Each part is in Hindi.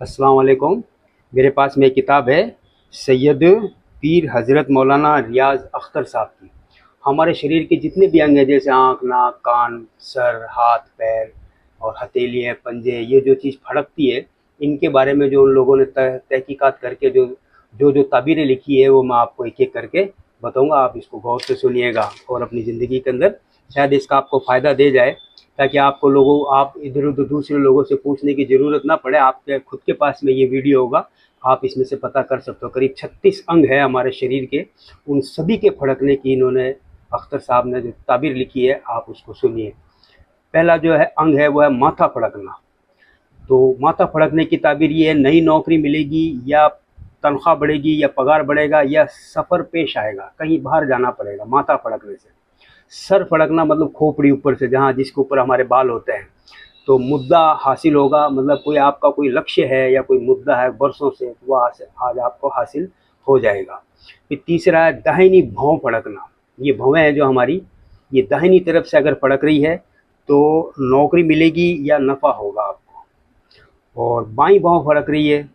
अस्सलाम वालेकुम। मेरे पास में एक किताब है सैयद पीर हज़रत मौलाना रियाज़ अख्तर साहब की। हमारे शरीर के जितने भी अंग हैं जैसे आँख, नाक, कान, सर, हाथ, पैर और हथेलियाँ, पंजे, ये जो चीज़ फड़कती है, इनके बारे में जो उन लोगों ने तहकीकात करके जो जो जो ताबीरें लिखी है वो मैं आपको एक एक करके बताऊंगा। आप इसको गौर से सुनिएगा और अपनी ज़िंदगी के अंदर शायद इसका आपको फ़ायदा दे जाए, ताकि आपको आप इधर उधर दूसरे लोगों से पूछने की ज़रूरत ना पड़े। आपके खुद के पास में ये वीडियो होगा, आप इसमें से पता कर सकते हो। करीब 36 अंग है हमारे शरीर के, उन सभी के फड़कने की इन्होंने अख्तर साहब ने जो ताबीर लिखी है, आप उसको सुनिए। पहला जो है अंग है वो है माथा फड़कना। तो माथा फड़कने की ताबीर ये है, नई नौकरी मिलेगी या तनख्वाह बढ़ेगी या पगार बढ़ेगा या सफ़र पेश आएगा, कहीं बाहर जाना पड़ेगा माथा फड़कने से। सर फड़कना मतलब खोपड़ी ऊपर से, जहाँ जिसके ऊपर हमारे बाल होते हैं, तो मुद्दा हासिल होगा, मतलब कोई आपका कोई लक्ष्य है या कोई मुद्दा है बरसों से, वो आज आपको हासिल हो जाएगा। फिर तीसरा है दाहिनी भौं फड़कना। ये भौवें हैं जो हमारी, ये दाहिनी तरफ से अगर फड़क रही है तो नौकरी मिलेगी या नफ़ा होगा आपको। और बाईं भौं फड़क रही है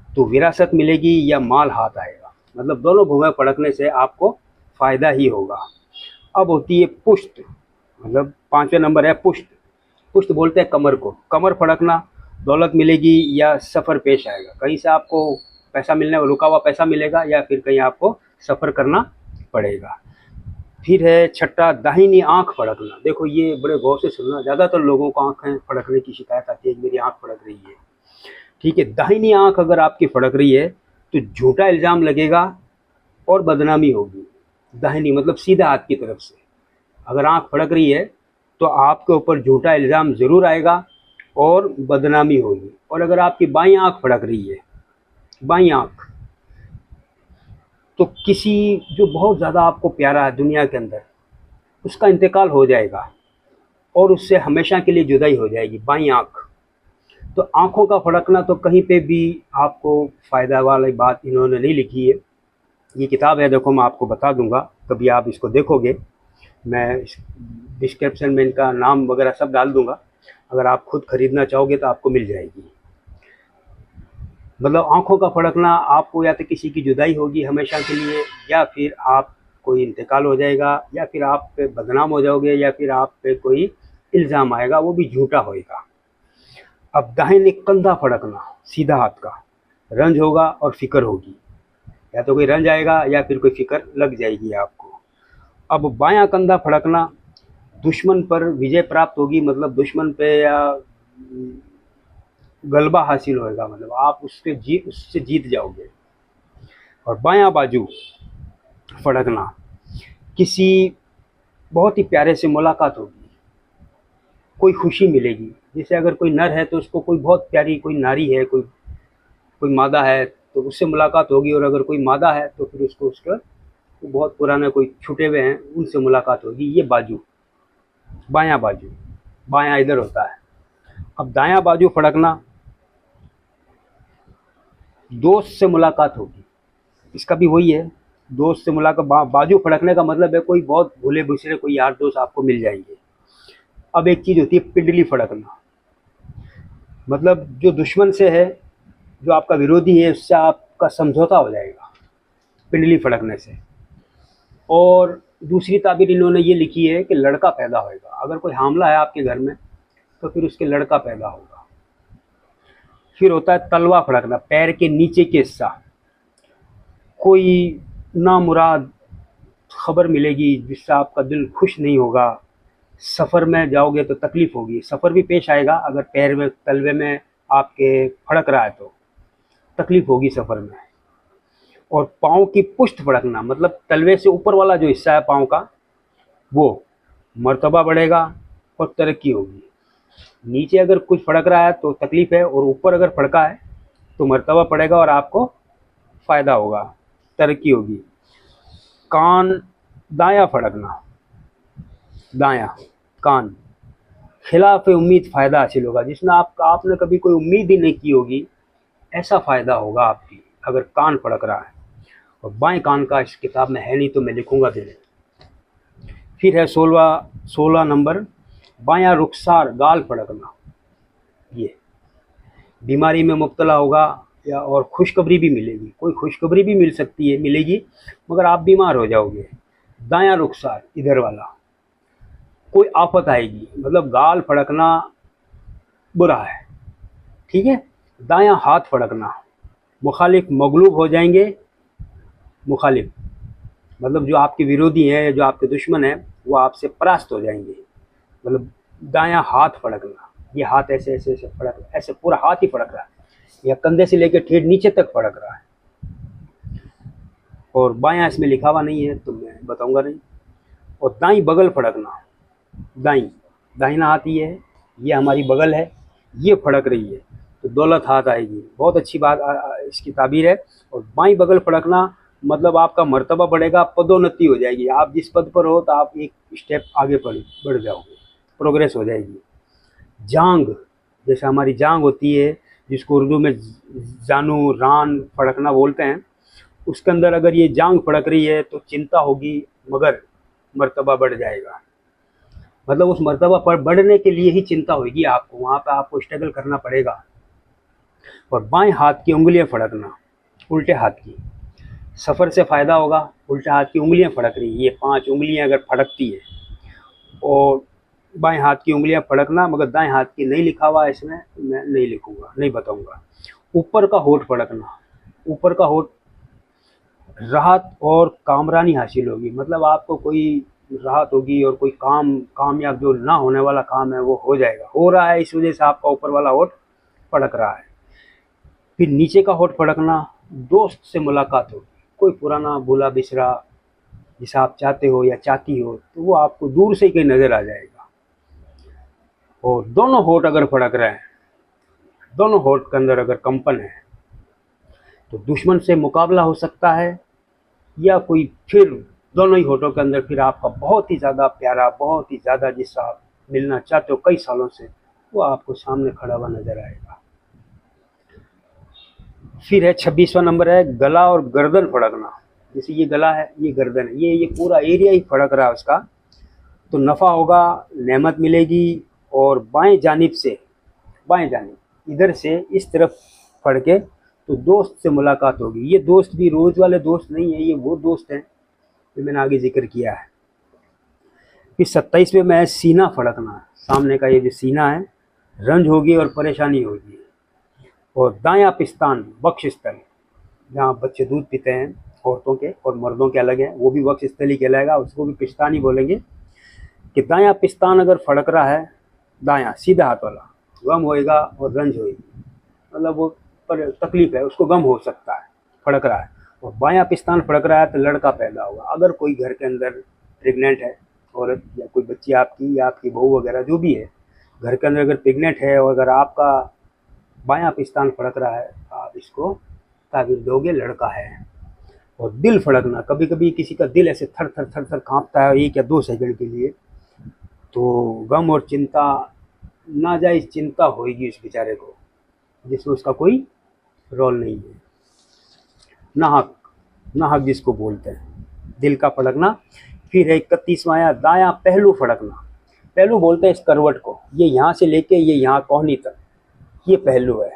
तो विरासत मिलेगी या माल हाथ आएगा। मतलब दोनों भौवें फड़कने से आपको फ़ायदा ही होगा। अब होती है पुष्ट, मतलब 5वें नंबर है पुष्ट। पुष्ट बोलते हैं कमर को। कमर फड़कना, दौलत मिलेगी या सफ़र पेश आएगा, कहीं से आपको पैसा मिलने, रुका हुआ पैसा मिलेगा या फिर कहीं आपको सफ़र करना पड़ेगा। फिर है छठा दाहिनी आँख फड़कना। देखो ये बड़े गौर से सुनना, ज़्यादातर लोगों को आँखें फड़कने की शिकायत आती है कि मेरी आँख फड़क रही है। ठीक है, दाहिनी आँख अगर आपकी फड़क रही है तो झूठा इल्ज़ाम लगेगा और बदनामी होगी। दाहिनी मतलब सीधा हाथ की तरफ से अगर आँख फड़क रही है तो आपके ऊपर झूठा इल्ज़ाम ज़रूर आएगा और बदनामी होगी। और अगर आपकी बाईं आँख फड़क रही है, बाईं आँख, तो किसी जो बहुत ज़्यादा आपको प्यारा है दुनिया के अंदर, उसका इंतकाल हो जाएगा और उससे हमेशा के लिए जुदाई हो जाएगी, बाईं आँख। तो आँखों का फड़कना तो कहीं पे भी आपको फ़ायदा वाली बात इन्होंने नहीं लिखी है। ये किताब है, देखो मैं आपको बता दूंगा, कभी आप इसको देखोगे, मैं डिस्क्रिप्शन में इनका नाम वगैरह सब डाल दूंगा। अगर आप खुद ख़रीदना चाहोगे तो आपको मिल जाएगी। मतलब आँखों का फड़कना, आपको या तो किसी की जुदाई होगी हमेशा के लिए, या फिर आप कोई इंतकाल हो जाएगा, या फिर आप पे बदनाम हो जाओगे, या फिर आप पे कोई इल्ज़ाम आएगा, वो भी झूठा होएगा। अब दाहिने कंधा फड़कना, सीधा हाथ का, रंज होगा और फ़िक्र होगी, या तो कोई रंज आएगा या फिर कोई फ़िक्र लग जाएगी आपको। अब बायां कंधा फड़कना, दुश्मन पर विजय प्राप्त होगी, मतलब दुश्मन पे या गलबा हासिल होएगा, मतलब आप उससे जीत जाओगे। और बायां बाजू फड़कना, किसी बहुत ही प्यारे से मुलाकात होगी, कोई खुशी मिलेगी। जैसे अगर कोई नर है तो उसको कोई बहुत प्यारी कोई नारी है, कोई कोई मादा है तो उससे मुलाकात होगी, और अगर कोई मादा है तो फिर उसको उसका बहुत पुराने कोई छूटे हुए हैं उनसे मुलाकात होगी। ये बाजू, बायां बाजू, बायां इधर होता है। अब दायां बाजू फड़कना, दोस्त से मुलाकात होगी, इसका भी वही है, दोस्त से मुलाकात। बाजू फड़कने का मतलब है कोई बहुत भूले बिछड़े कोई यार दोस्त आपको मिल जाएंगे। अब एक चीज़ होती है पिंडली फड़कना, मतलब जो दुश्मन से है, जो आपका विरोधी है, उससे आपका समझौता हो जाएगा पिंडली फड़कने से। और दूसरी ताबीर इन्होंने ये लिखी है कि लड़का पैदा होएगा। अगर कोई हामला है आपके घर में तो फिर उसके लड़का पैदा होगा। फिर होता है तलवा फड़कना, पैर के नीचे के हिस्सा, कोई नामुराद खबर मिलेगी जिससे आपका दिल खुश नहीं होगा। सफ़र में जाओगे तो तकलीफ़ होगी, सफ़र भी पेश आएगा, अगर पैर में तलवे में आपके फड़क रहा है तो तकलीफ़ होगी सफ़र में। और पाँव की पुष्ट फड़कना, मतलब तलवे से ऊपर वाला जो हिस्सा है पाँव का, वो मर्तबा बढ़ेगा और तरक्की होगी। नीचे अगर कुछ फड़क रहा है तो तकलीफ़ है, और ऊपर अगर फड़का है तो मर्तबा पड़ेगा और आपको फ़ायदा होगा, तरक्की होगी। कान दायां फड़कना, दायां कान, खिलाफ उम्मीद फ़ायदा हासिल होगा, जिसमें आपने कभी कोई उम्मीद ही नहीं की होगी, ऐसा फ़ायदा होगा आपकी अगर कान फड़क रहा है। और बाएं कान का इस किताब में है नहीं तो मैं लिखूंगा भी नहीं। फिर है 16 नंबर, बायां रुखसार गाल फड़कना। ये बीमारी में मुब्तला होगा या और खुशखबरी भी मिलेगी, कोई खुशखबरी भी मिल सकती है, मिलेगी, मगर आप बीमार हो जाओगे। दायां रुखसार इधर वाला, कोई आफत आएगी, मतलब गाल फड़कना बुरा है, ठीक है। दायां हाथ फड़कना, मुखालिफ मगलूब हो जाएंगे। मुखालिफ मतलब जो आपके विरोधी हैं, जो आपके दुश्मन हैं, वो आपसे परास्त हो जाएंगे। मतलब दायां हाथ फड़कना, ये हाथ ऐसे ऐसे ऐसे फड़क, ऐसे पूरा हाथ ही फड़क रहा है, या कंधे से लेकर ठेठ नीचे तक फड़क रहा है। और बायां इसमें लिखा हुआ नहीं है तो मैं बताऊंगा नहीं। और दाई बगल फड़कना, दाई दाहिना हाथ ये है, ये हमारी बगल है, ये फड़क रही है तो दौलत हाथ आएगी, बहुत अच्छी बात इसकी ताबीर है। और बाई बगल फड़कना मतलब आपका मर्तबा बढ़ेगा, पदोन्नति हो जाएगी। आप जिस पद पर हो तो आप एक स्टेप आगे बढ़ जाओगे, प्रोग्रेस हो जाएगी। जांग, जैसे हमारी जांग होती है जिसको उर्दू में जानू रान फड़कना बोलते हैं, उसके अंदर अगर ये जांग फड़क रही है तो चिंता होगी, मगर मर्तबा बढ़ जाएगा। मतलब उस मर्तबा पर बढ़ने के लिए ही चिंता होगी आपको, वहाँ पर आपको स्ट्रगल करना पड़ेगा। और बाएं हाथ की उंगलियां फड़कना, उल्टे हाथ की, सफ़र से फ़ायदा होगा। उल्टे हाथ की उंगलियां फड़क रही, ये 5 उंगलियां अगर फड़कती है, और बाएं हाथ की उंगलियां फड़कना, मगर दाएं हाथ की नहीं लिखा हुआ इसमें, मैं नहीं लिखूंगा, नहीं बताऊंगा। ऊपर का होठ फड़कना, ऊपर का होठ, राहत और कामरानी हासिल होगी, मतलब आपको कोई राहत होगी और कोई कामयाब जो ना होने वाला काम है वो हो जाएगा, हो रहा है, इस वजह से आपका ऊपर वाला होठ फड़क रहा है। फिर नीचे का होठ फड़कना, दोस्त से मुलाकात होगी, कोई पुराना भूला बिसरा जिसे आप चाहते हो या चाहती हो, तो वो आपको दूर से ही कहीं नजर आ जाएगा। और दोनों होठ अगर फड़क रहे हैं, दोनों होठ के अंदर अगर कंपन है, तो दुश्मन से मुकाबला हो सकता है, या कोई फिर दोनों ही होठों के अंदर फिर आपका बहुत ही ज़्यादा प्यारा, बहुत ही ज़्यादा जिससे आप मिलना चाहते हो कई सालों से, वो आपको सामने खड़ा हुआ नजर आएगा। फिर है 26वां नंबर है गला और गर्दन फड़कना। जैसे ये गला है, ये गर्दन है, ये पूरा एरिया ही फड़क रहा है उसका, तो नफ़ा होगा, नेमत मिलेगी। और बाएं जानिब से, बाएं जानिब इधर से इस तरफ फड़के तो दोस्त से मुलाकात होगी। ये दोस्त भी रोज़ वाले दोस्त नहीं है, ये वो दोस्त हैं जो मैंने आगे जिक्र किया है। फिर 27वें में है सीना फड़कना, सामने का ये जो सीना है, रंज होगी और परेशानी होगी। और दायां पिस्तान बख्श स्थल, जहाँ बच्चे दूध पीते हैं, औरतों के और मर्दों के अलग है, वो भी बख्श स्थल ही कहलाएगा, उसको भी पिस्तान ही बोलेंगे। कि दायां पिस्तान अगर फड़क रहा है, दायां सीधा हाथ वाला, गम होएगा और रंज होएगी, मतलब वो पर तकलीफ है, उसको गम हो सकता है, फड़क रहा है। और बायां पिस्तान फड़क रहा है तो लड़का पैदा होगा। अगर कोई घर के अंदर प्रेग्नेंट है औरत, या कोई बच्ची आपकी या आपकी बहू वगैरह जो भी है, घर के अंदर अगर प्रेग्नेंट है और अगर आपका बायां पिस्तान फड़क रहा है, आप इसको ताबीर दोगे लड़का है। और दिल फड़कना, कभी कभी किसी का दिल ऐसे थर थर थर थर कांपता है 1 या 2 सेकंड के लिए, तो गम और चिंता, नाजायज़ चिंता होगी उस बेचारे को जिसमें उसका कोई रोल नहीं है। नाहक, नाहक जिसको बोलते हैं, दिल का फड़कना। फिर है 31वां आया दायां पहलू फड़कना। पहलू बोलते हैं इस करवट को, ये यहाँ से लेके ये यहाँ कोहनी तक, ये पहलू है।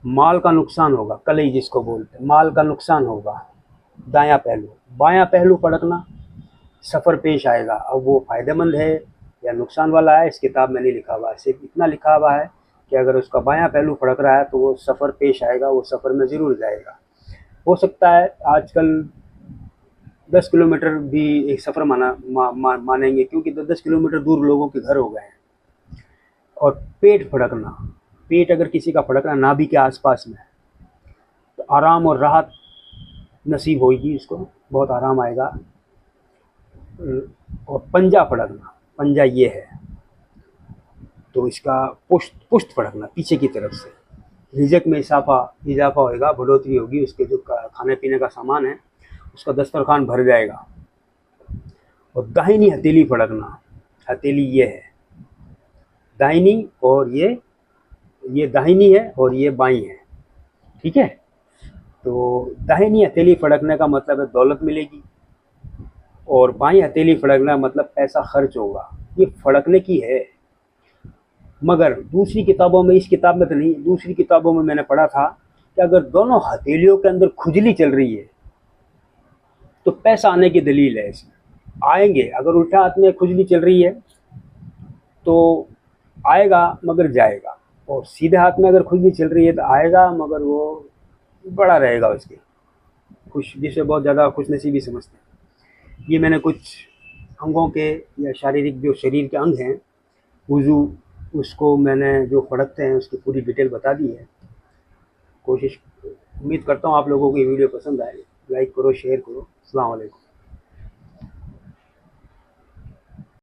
माल का नुकसान होगा, कलई जिसको बोलते हैं, माल का नुकसान होगा, दायां पहलू। बायां पहलू फड़कना, सफ़र पेश आएगा। अब वो फ़ायदेमंद है या नुकसान वाला है, इस किताब में नहीं लिखा हुआ है, सिर्फ इतना लिखा हुआ है कि अगर उसका बायां पहलू फड़क रहा है तो वो सफ़र पेश आएगा, वो सफ़र में ज़रूर जाएगा। हो सकता है आजकल 10 किलोमीटर भी एक सफ़र मानेंगे, क्योंकि 10 किलोमीटर दूर लोगों के घर हो गए हैं। और पेट फड़कना, पेट अगर किसी का फड़क रहा है नाभि के आसपास में, तो आराम और राहत नसीब होगी, इसको बहुत आराम आएगा। और पंजा फड़कना, पंजा ये है तो इसका पुष्ट फड़कना पीछे की तरफ से, रिजक में इजाफा होएगा, बढ़ोतरी होगी, उसके जो खाने पीने का सामान है उसका दस्तरखान भर जाएगा। और दाहिनी हथेली फड़कना, हथेली ये है दाहिनी, और ये दाहिनी है और ये बाईं है, ठीक है। तो दाहिनी हथेली फड़कने का मतलब है दौलत मिलेगी, और बाईं हथेली फड़कना मतलब पैसा खर्च होगा। ये फड़कने की है, मगर दूसरी किताबों में, इस किताब में तो नहीं, दूसरी किताबों में मैंने पढ़ा था कि अगर दोनों हथेलियों के अंदर खुजली चल रही है तो पैसा आने की दलील है इसमें, आएंगे। अगर उल्टा हाथ में खुजली चल रही है तो आएगा मगर जाएगा, और सीधे हाथ में अगर खुजली चल रही है तो आएगा मगर वो बड़ा रहेगा उसके, खुश, जिसे बहुत ज़्यादा खुशनसीबी समझते हैं। ये मैंने कुछ अंगों के या शारीरिक जो शरीर के अंग हैं, वुज़ू, उसको मैंने जो फड़कते हैं उसकी पूरी डिटेल बता दी है। कोशिश, उम्मीद करता हूँ आप लोगों को ये वीडियो पसंद आए। लाइक करो, शेयर करो। अस्सलाम वालेकुम।